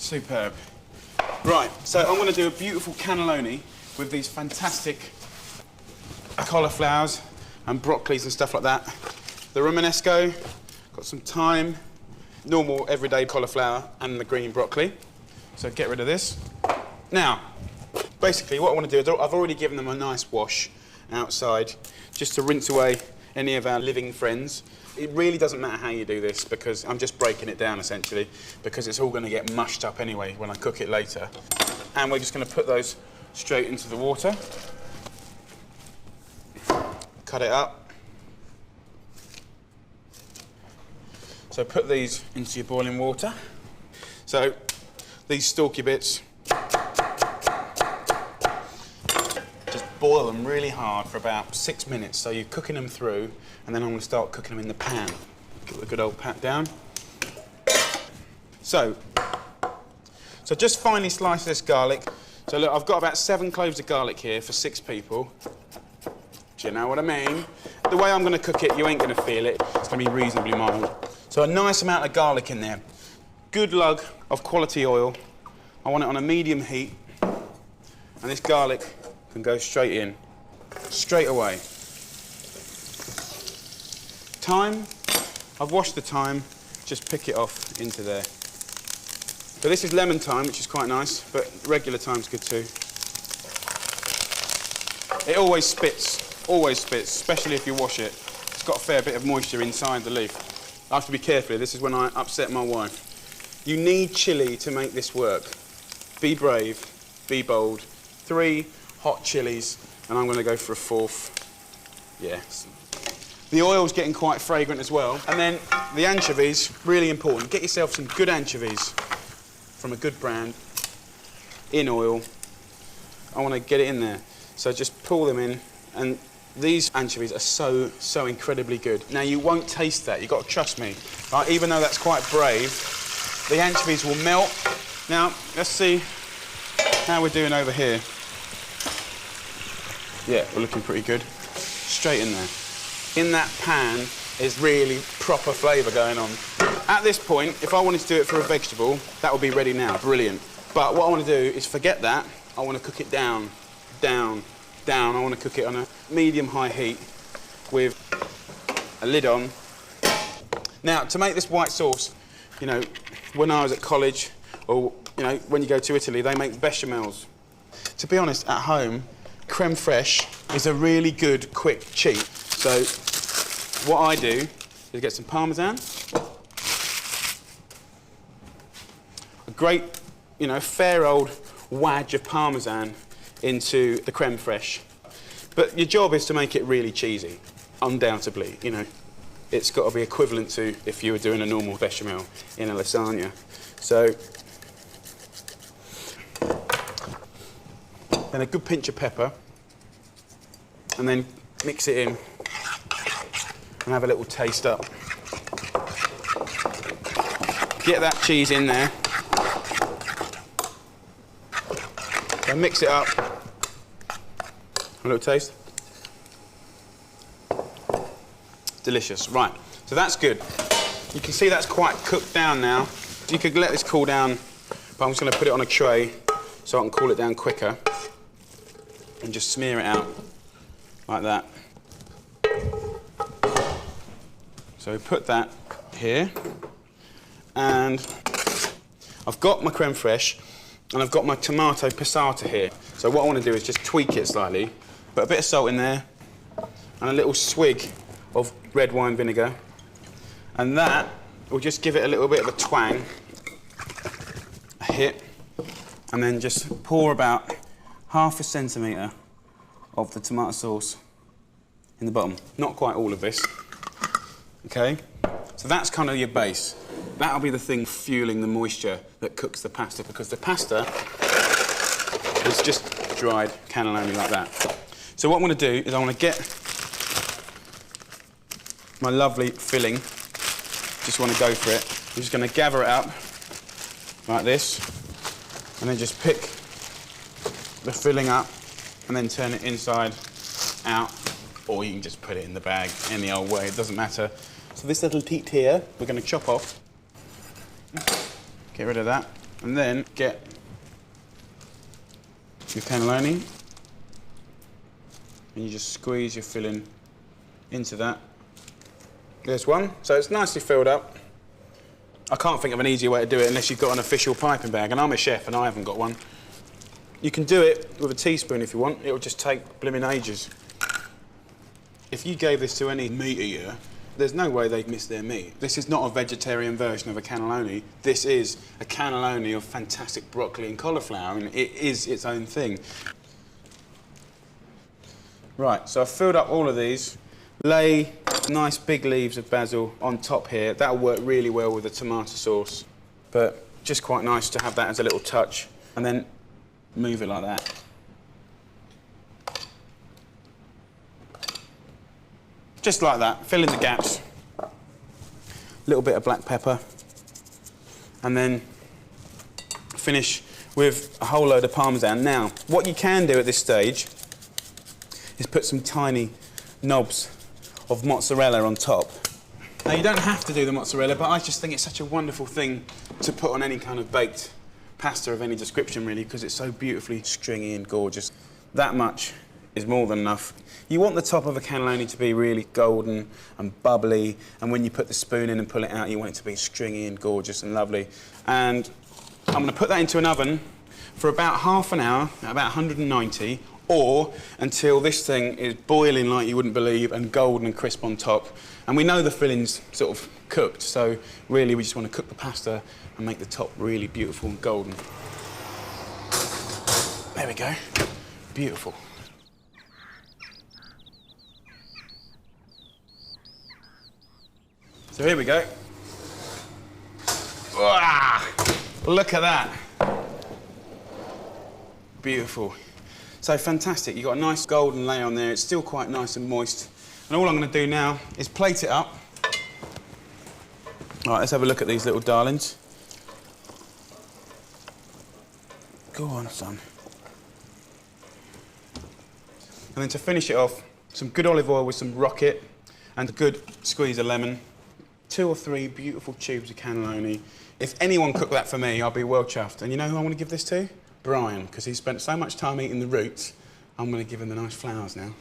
Superb. Right, so I'm going to do a beautiful cannelloni with these fantastic cauliflowers and broccolis and stuff like that. The romanesco, got some thyme, normal everyday cauliflower and the green broccoli. So get rid of this. Now, basically what I want to do is I've already given them a nice wash outside just to rinse away any of our living friends. It really doesn't matter how you do this because I'm just breaking it down essentially because it's all going to get mushed up anyway when I cook it later. And we're just going to put those straight into the water. Cut it up. So put these into your boiling water. So these stalky bits, just boil them really hard for about 6 minutes. So you're cooking them through, and then I'm going to start cooking them in the pan. Get the good old pat down. So just finely slice this garlic. So look, I've got about 7 cloves of garlic here for 6 people. Do you know what I mean? The way I'm going to cook it, you ain't going to feel it. It's going to be reasonably mild. So a nice amount of garlic in there. Good lug of quality oil. I want it on a medium heat. And this garlic can go straight in. Straight away. Thyme. I've washed the thyme. Just pick it off into there. So this is lemon thyme, which is quite nice, but regular thyme's good too. It always spits, especially if you wash it. It's got a fair bit of moisture inside the leaf. I have to be careful. This is when I upset my wife. You need chilli to make this work. Be brave, be bold. 3 hot chilies, and I'm going to go for a 4th. Yes. The oil's getting quite fragrant as well. And then the anchovies, really important. Get yourself some good anchovies from a good brand in oil. I want to get it in there. So just pull them in, and these anchovies are so incredibly good. Now you won't taste that, you've got to trust me. Right? Even though that's quite brave, the anchovies will melt. Now, let's see how we're doing over here. Yeah, we're looking pretty good. Straight in there. In that pan is really proper flavour going on. At this point, if I wanted to do it for a vegetable, that would be ready now, brilliant. But what I want to do is forget that. I want to cook it down. I want to cook it on a medium-high heat with a lid on. Now, to make this white sauce, you know, when I was at college, or, you know, when you go to Italy, they make bechamels. To be honest, at home, creme fraiche is a really good, quick cheat. So, what I do is get some Parmesan, a great, you know, fair old wadge of Parmesan into the creme fraiche. But your job is to make it really cheesy, undoubtedly, you know. It's got to be equivalent to if you were doing a normal bechamel in a lasagna. So, then a good pinch of pepper, and then mix it in and have a little taste up. Get that cheese in there. So mix it up. A little taste. Delicious. Right, so that's good. You can see that's quite cooked down now. You could let this cool down, but I'm just going to put it on a tray so I can cool it down quicker. And just smear it out like that. So we put that here. And I've got my creme fraiche and I've got my tomato passata here. So what I want to do is just tweak it slightly. Put a bit of salt in there and a little swig of red wine vinegar. And that will just give it a little bit of a twang, a hit, and then just pour about ½ centimetre of the tomato sauce in the bottom. Not quite all of this, okay? So that's kind of your base. That'll be the thing fueling the moisture that cooks the pasta, because the pasta is just dried cannelloni like that. So what I'm going to do is I want to get my lovely filling. Just want to go for it. I'm just going to gather it up like this, and then just pick the filling up and then turn it inside out, or you can just put it in the bag any old way, it doesn't matter. So this little teat here, we're going to chop off. Get rid of that. And then get your cannelloni, and you just squeeze your filling into that. There's one, so it's nicely filled up. I can't think of an easier way to do it unless you've got an official piping bag, and I'm a chef and I haven't got one. You can do it with a teaspoon if you want, it'll just take blimmin' ages. If you gave this to any meat eater, there's no way they'd miss their meat. This is not a vegetarian version of a cannelloni. This is a cannelloni of fantastic broccoli and cauliflower, and it is its own thing. Right, so I've filled up all of these. Lay nice big leaves of basil on top here. That'll work really well with the tomato sauce, but just quite nice to have that as a little touch. And then move it like that. Just like that, fill in the gaps. A little bit of black pepper. And then finish with a whole load of parmesan. Now, what you can do at this stage is put some tiny knobs of mozzarella on top. Now, you don't have to do the mozzarella, but I just think it's such a wonderful thing to put on any kind of baked pasta of any description, really, because it's so beautifully stringy and gorgeous. That much is more than enough. You want the top of a cannelloni to be really golden and bubbly, and when you put the spoon in and pull it out, you want it to be stringy and gorgeous and lovely. And I'm going to put that into an oven for about half an hour, at about 190, or until this thing is boiling like you wouldn't believe and golden and crisp on top. And we know the filling's sort of cooked, so really we just want to cook the pasta and make the top really beautiful and golden. There we go. Beautiful. So here we go. Wow, look at that. Beautiful. So fantastic, you've got a nice golden layer on there. It's still quite nice and moist. And all I'm going to do now is plate it up. All right, let's have a look at these little darlings. Go on, son. And then to finish it off, some good olive oil with some rocket and a good squeeze of lemon. 2 or 3 beautiful tubes of cannelloni. If anyone cooked that for me, I'll be well chuffed. And you know who I want to give this to? Brian, because he spent so much time eating the roots. I'm going to give him the nice flowers now.